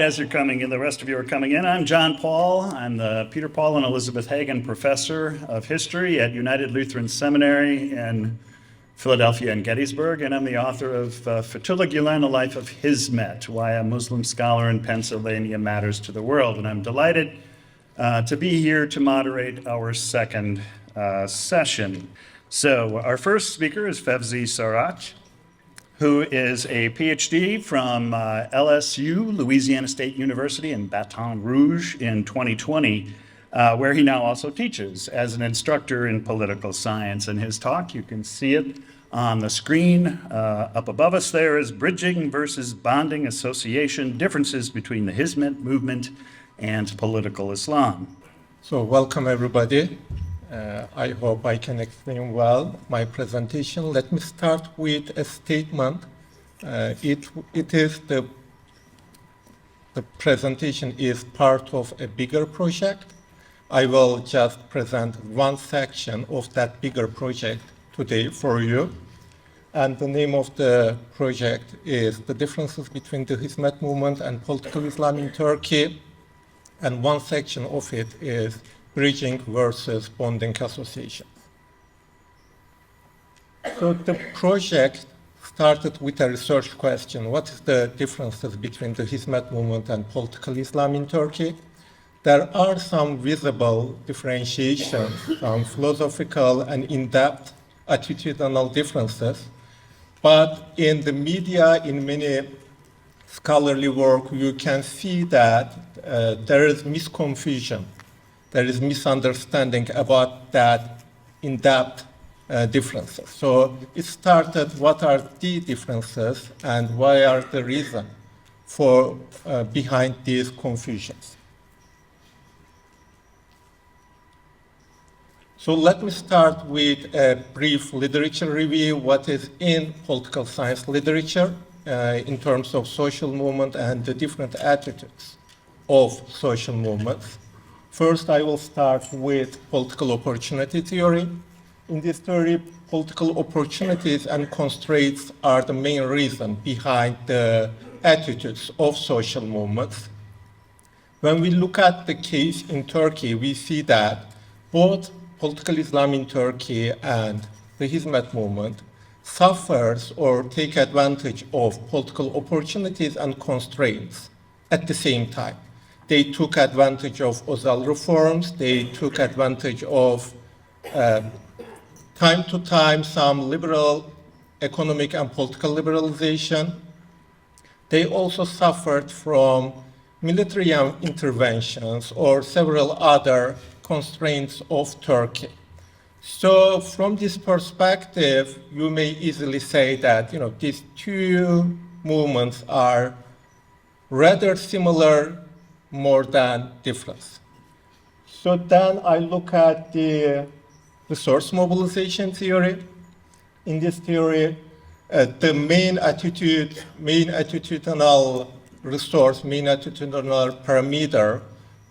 right, as you're coming in, the rest of you are coming in. I'm John Paul. I'm the Peter Paul and Elizabeth Hagen Professor of History at United Lutheran Seminary in Philadelphia and Gettysburg, and I'm the author of Fethullah Gulen, A Life of Hizmet, Why a Muslim Scholar in Pennsylvania Matters to the World. And I'm delighted to be here to moderate our second session. So our first speaker is Fevzi Sarac, who is a PhD from LSU, Louisiana State University in Baton Rouge in 2020, where he now also teaches as an instructor in political science. And his talk, you can see it on the screen up above us there, is Bridging versus Bonding Association, Differences Between the Hizmet Movement and Political Islam. So welcome everybody. I hope I can explain well my presentation. Let me start with a statement. The presentation is part of a bigger project. I will just present one section of that bigger project today for you. And the name of the project is The Differences Between the Hizmet Movement and Political Islam in Turkey. And one section of it is Bridging versus Bonding Association. So the project started with a research question. What is the differences between the Hizmet movement and political Islam in Turkey? There are some visible differentiations, some philosophical and in-depth attitudinal differences. But in the media, in many scholarly work, you can see that there is misconfusion. There is misunderstanding about that in-depth differences. So it started, what are the differences and why are the reason for behind these confusions? So let me start with a brief literature review, what is in political science literature in terms of social movement and the different attitudes of social movements. First, I will start with political opportunity theory. In this theory, political opportunities and constraints are the main reason behind the attitudes of social movements. When we look at the case in Turkey, we see that both political Islam in Turkey and the Hizmet movement suffers or take advantage of political opportunities and constraints at the same time. They took advantage of Ozal reforms. They took advantage of, time to time, some liberal economic and political liberalization. They also suffered from military interventions or several other constraints of Turkey. So from this perspective, you may easily say that these two movements are rather similar more than difference. So then I look at the resource mobilization theory. In this theory, the main attitudinal resource, main attitudinal parameter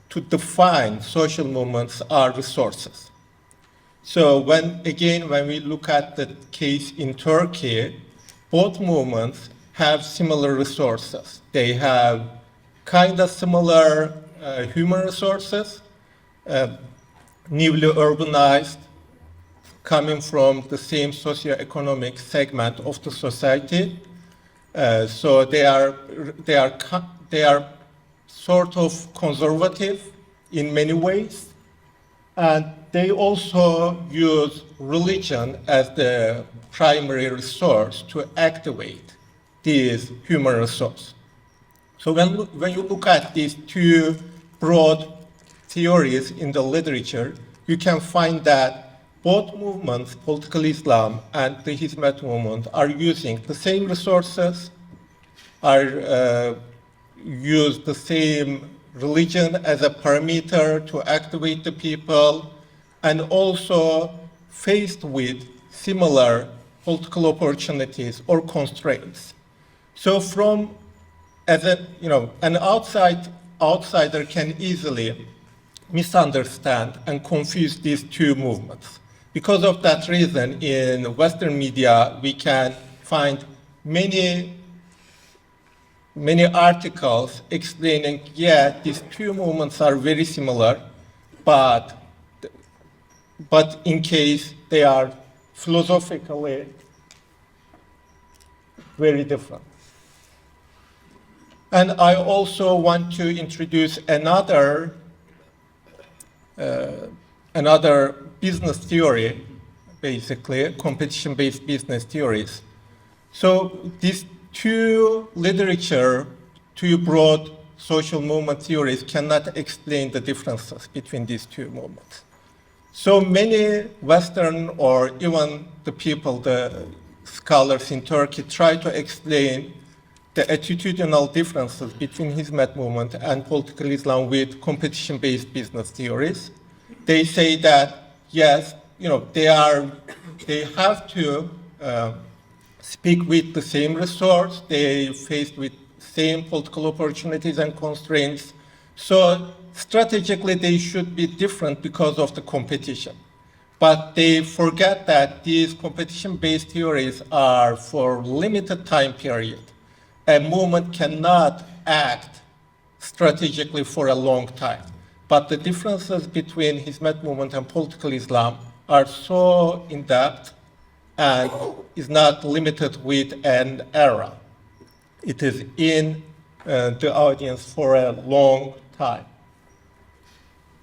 to define social movements are resources. So when we look at the case in Turkey, both movements have similar resources. They have kind of similar human resources, newly urbanized, coming from the same socioeconomic segment of the society. So they are sort of conservative in many ways, and they also use religion as the primary resource to activate these human resources. So when you look at these two broad theories in the literature, you can find that both movements, political Islam and the Hizmet movement, are using the same resources, use the same religion as a parameter to activate the people, and also faced with similar political opportunities or constraints. So an outsider can easily misunderstand and confuse these two movements. Because of that reason, in Western media, we can find many many articles explaining, yeah, these two movements are very similar, but in case they are philosophically very different. And I also want to introduce another business theory, basically, competition-based business theories. So these two literature, two broad social movement theories cannot explain the differences between these two movements. So many Western or even the people, the scholars in Turkey try to explain the attitudinal differences between Hizmet movement and political Islam with competition-based business theories. They say that, yes, they have to speak with the same resource, they faced with same political opportunities and constraints. So strategically, they should be different because of the competition. But they forget that these competition-based theories are for limited time period. A movement cannot act strategically for a long time. But the differences between Hizmet movement and political Islam are so in-depth and is not limited with an era. It is in the audience for a long time.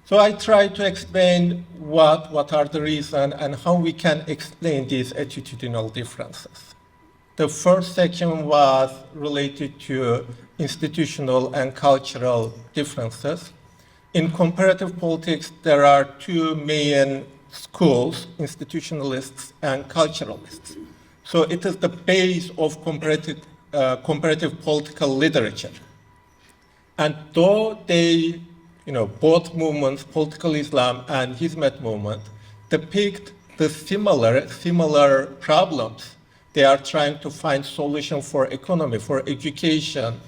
So I try to explain what are the reasons and how we can explain these attitudinal differences. The first section was related to institutional and cultural differences. In comparative politics, there are two main schools, institutionalists and culturalists. So it is the base of comparative political literature. And though they, both movements, political Islam and Hizmet movement, depict the similar problems. They are trying to find solution for economy, for education,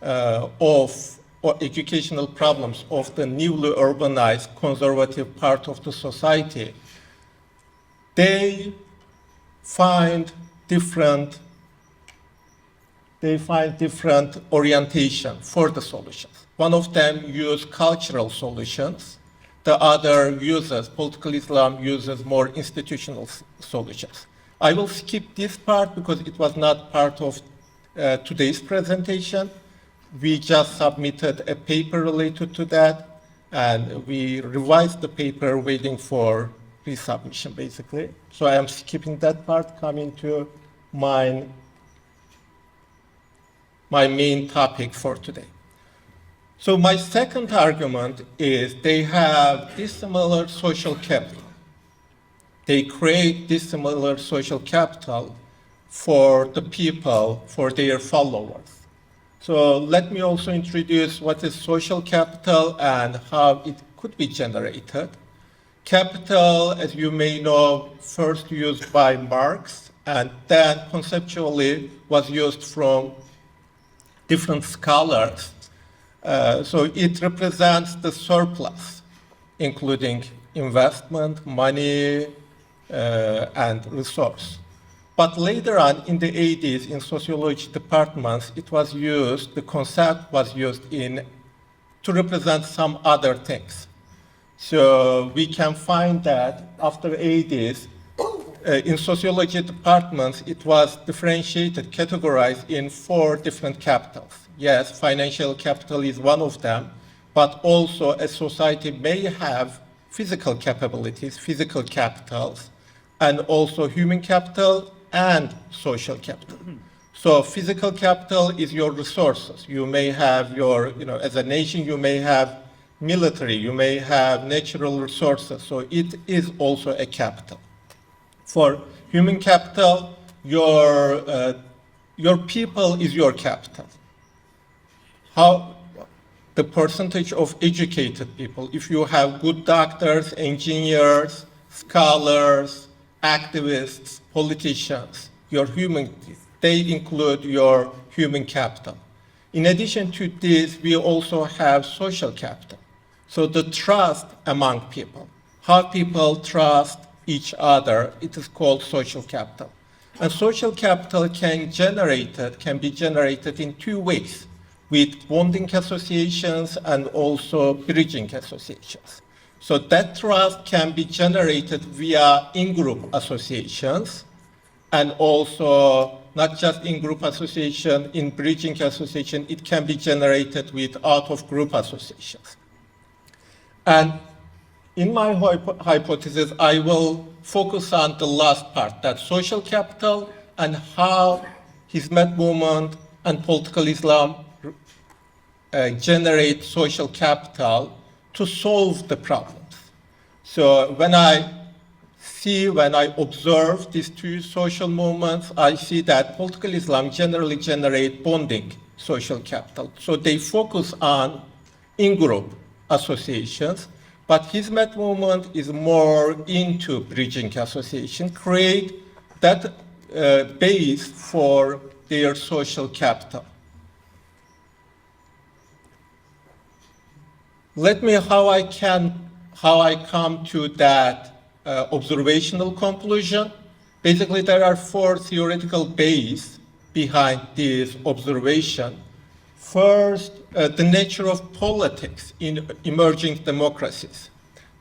or educational problems of the newly urbanized conservative part of the society. They find different orientation for the solutions. One of them uses cultural solutions. The other political Islam uses more institutional solutions. I will skip this part because it was not part of today's presentation. We just submitted a paper related to that, and we revised the paper waiting for resubmission, basically. So I am skipping that part, coming to my main topic for today. So my second argument is they have dissimilar social capital. They create dissimilar social capital for the people, for their followers. So let me also introduce what is social capital and how it could be generated. Capital, as you may know, first used by Marx, and then conceptually was used from different scholars. So it represents the surplus, including investment, money, and resource. But later on, in the 80s, in sociology departments, the concept was used to represent some other things. So we can find that after 80s, in sociology departments, it was differentiated, categorized in 4 different capitals. Yes, financial capital is one of them, but also a society may have physical capabilities, physical capitals, and also human capital and social capital. So physical capital is your resources. You may have as a nation, you may have military, you may have natural resources. So it is also a capital. For human capital, your people is your capital. How the percentage of educated people, if you have good doctors, engineers, scholars, activists, politicians, they include your human capital. In addition to this, we also have social capital. So the trust among people, how people trust each other, it is called social capital. And social capital can be generated in 2 ways. with bonding associations and also bridging associations. So that trust can be generated via in-group associations, and also not just in-group association, in bridging association, it can be generated with out-of-group associations. And in my hypothesis, I will focus on the last part, that social capital and how Hizmet movement and political Islam generate social capital to solve the problems. So when I observe these two social movements, I see that political Islam generally generate bonding social capital. So they focus on in-group associations, but Hizmet movement is more into bridging association, create that base for their social capital. Let me how I come to that observational conclusion. Basically, there are four theoretical bases behind this observation. First, the nature of politics in emerging democracies.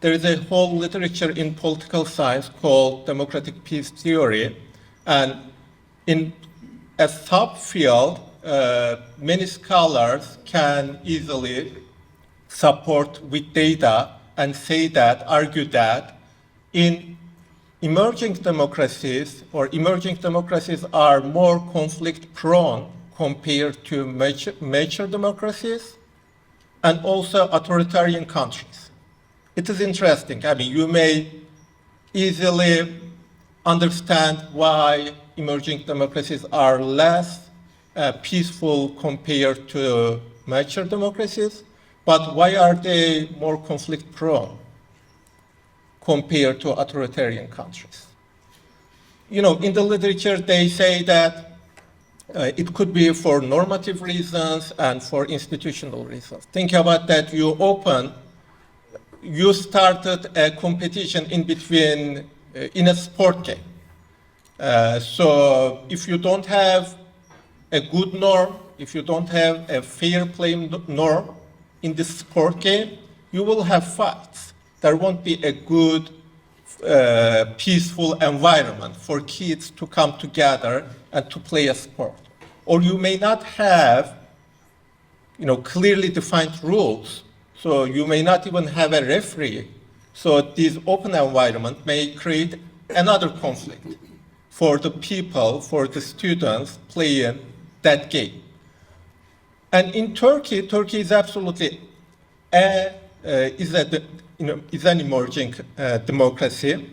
There is a whole literature in political science called democratic peace theory, and in a subfield, many scholars can easily support with data and say that, argue that in emerging democracies, or emerging democracies are more conflict prone compared to mature democracies and also authoritarian countries. It is interesting. I mean, you may easily understand why emerging democracies are less peaceful compared to mature democracies, but why are they more conflict prone compared to authoritarian countries? You know, in the literature, they say that it could be for normative reasons and for institutional reasons. Think about that. You started a competition in between in a sport game. So if you don't have a good norm, if you don't have a fair play norm in this sport game, you will have fights. There won't be a good, peaceful environment for kids to come together and to play a sport. Or you may not have, clearly defined rules. So you may not even have a referee. So this open environment may create another conflict for the people, for the students playing that game. And in Turkey is absolutely is an emerging democracy.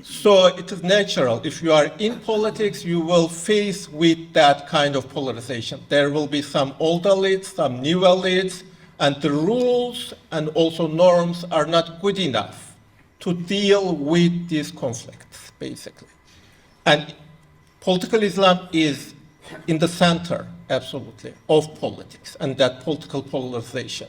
So it is natural. If you are in politics, you will face with that kind of polarization. There will be some old elites, some new elites, and the rules and also norms are not good enough to deal with these conflicts, basically. And political Islam is in the center, absolutely, of politics and that political polarization.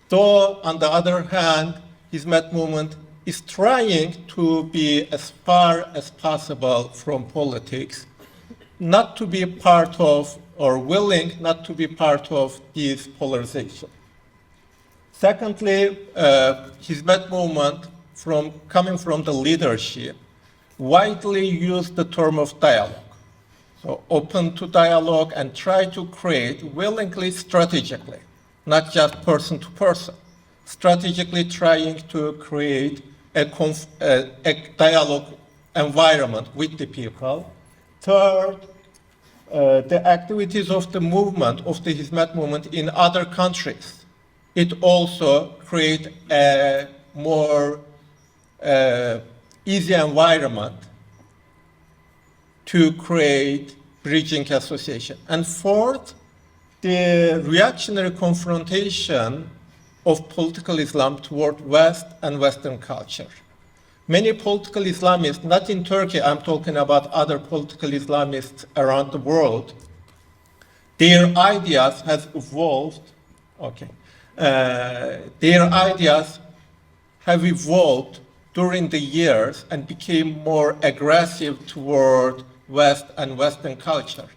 Though, on the other hand, Hizmet movement is trying to be as far as possible from politics, not to be part of, or willing not to be part of this polarization. Secondly, Hizmet movement, coming from the leadership, widely used the term of dialogue. So open to dialogue and try to create willingly, strategically, not just person to person, strategically trying to create a dialogue environment with the people. Third, the activities of the movement, of the Hizmet movement in other countries. It also creates a more easy environment to create bridging association. And fourth, the reactionary confrontation of political Islam toward West and Western culture. Many political Islamists, not in Turkey, I'm talking about other political Islamists around the world, their ideas have evolved, their ideas have evolved during the years and became more aggressive toward West and Western culture.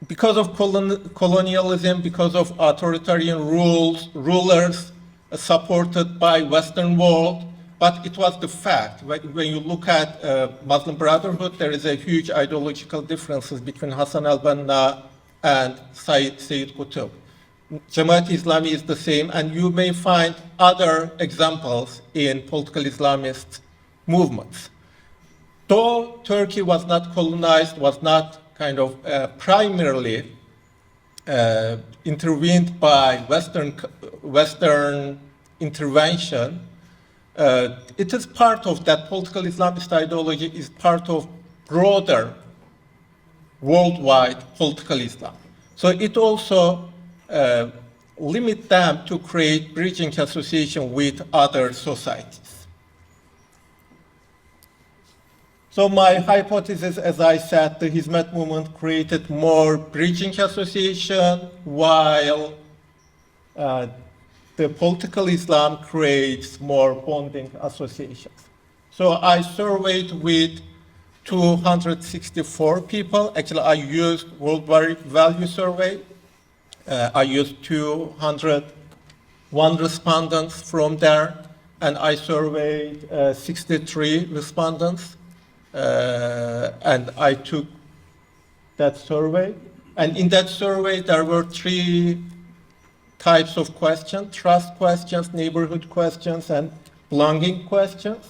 because of colonialism, because of authoritarian rulers supported by Western world, but it was the fact. When you look at Muslim Brotherhood, there is a huge ideological differences between Hassan al-Banna and Sayyid Qutb. Jamaat Islami is the same, and you may find other examples in political Islamist movements. Though Turkey was not colonized, was not kind of primarily intervened by Western intervention, it is part of that political Islamist ideology, is part of broader worldwide political Islam. So it also limit them to create bridging association with other societies. So my hypothesis, as I said, the Hizmet movement created more bridging association, while the political Islam creates more bonding associations. So I surveyed with 264 people. Actually, I used World Value Survey. I used 201 respondents from there, and I surveyed 63 respondents. And I took that survey. And in that survey, there were 3 types of questions: trust questions, neighborhood questions, and belonging questions.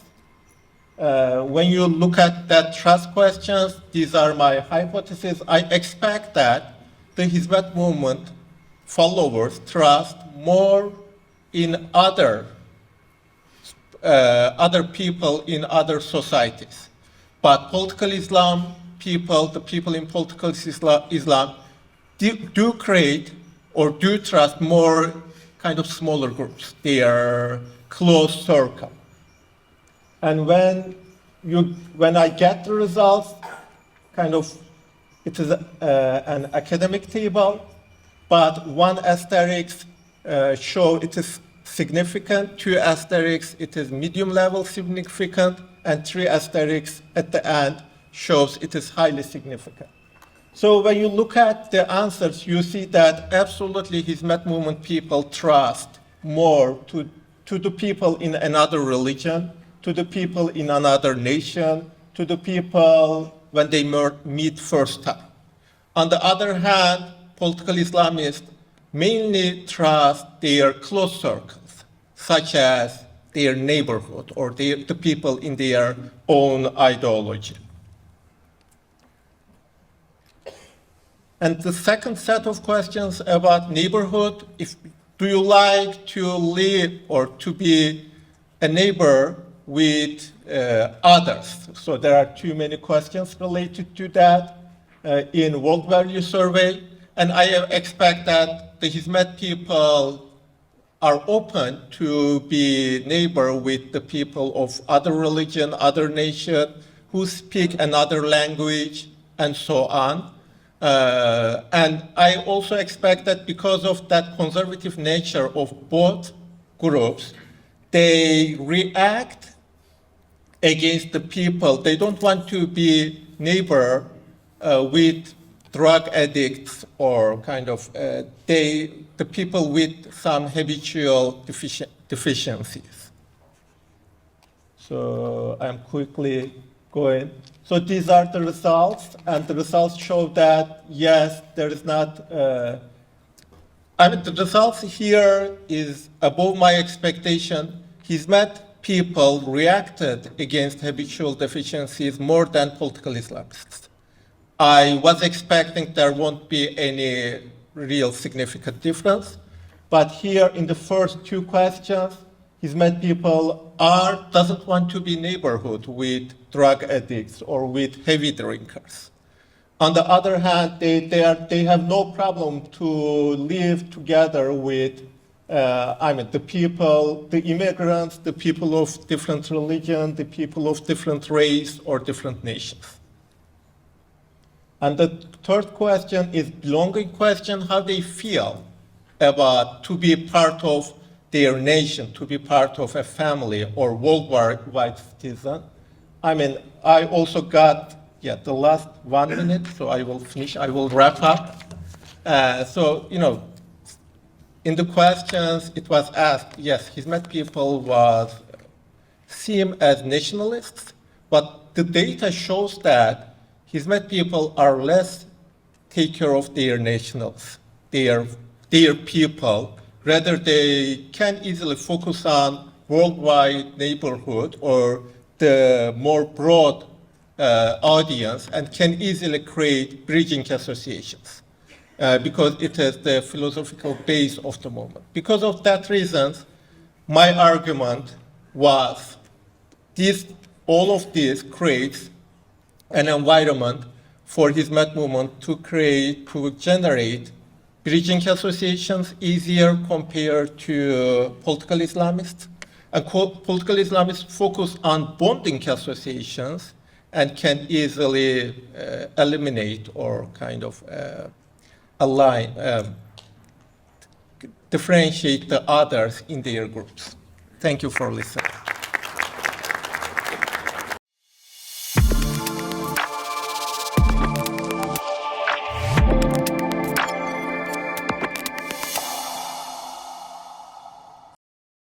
When you look at that trust questions, these are my hypotheses. I expect that the Hizmet movement followers trust more in other people in other societies. But political Islam people, the people in political Islam, do create or do trust more kind of smaller groups. They are close circle. And when I get the results, kind of, it is an academic table, but 1 asterisk show it is significant, 2 asterisks it is medium level significant, and 3 asterisks at the end shows it is highly significant. So when you look at the answers, you see that absolutely Hizmet movement people trust more to the people in another religion, to the people in another nation, to the people when they meet first time. On the other hand, political Islamists mainly trust their close circles, such as their neighborhood or the people in their own ideology. And the second set of questions about neighborhood, do you like to live or to be a neighbor with others? So there are too many questions related to that in World Value Survey. And I expect that the Hizmet people are open to be neighbor with the people of other religion, other nation, who speak another language, and so on. And I also expect that because of that conservative nature of both groups, they react against the people. They don't want to be neighbor with drug addicts or kind of the people with some habitual deficiencies. So I'm quickly going. So these are the results, and the results show that yes, there is not. The results here is above my expectation. Hizmet people reacted against habitual deficiencies more than political Islamists. I was expecting there won't be any real significant difference, but here in the first 2 questions, Hizmet people doesn't want to be neighborhood with drug addicts or with heavy drinkers. On the other hand, they have no problem to live together with the people, the immigrants, the people of different religion, the people of different race or different nations. And the third question is belonging question, how they feel about to be part of their nation, to be part of a family or worldwide citizen. I also got Yeah, the last 1 minute, so I will finish, I will wrap up. So, in the questions, it was asked, yes, Hizmet people was seen as nationalists, but the data shows that Hizmet people are less take care of their nationals, their people. Rather, they can easily focus on worldwide neighborhood or the more broad audience and can easily create bridging associations because it is the philosophical base of the movement. Because of that reason, my argument was all of this creates an environment for Hizmet movement to generate bridging associations easier compared to political Islamists. And political Islamists focus on bonding associations and can easily eliminate or kind of differentiate the others in their groups. Thank you for listening.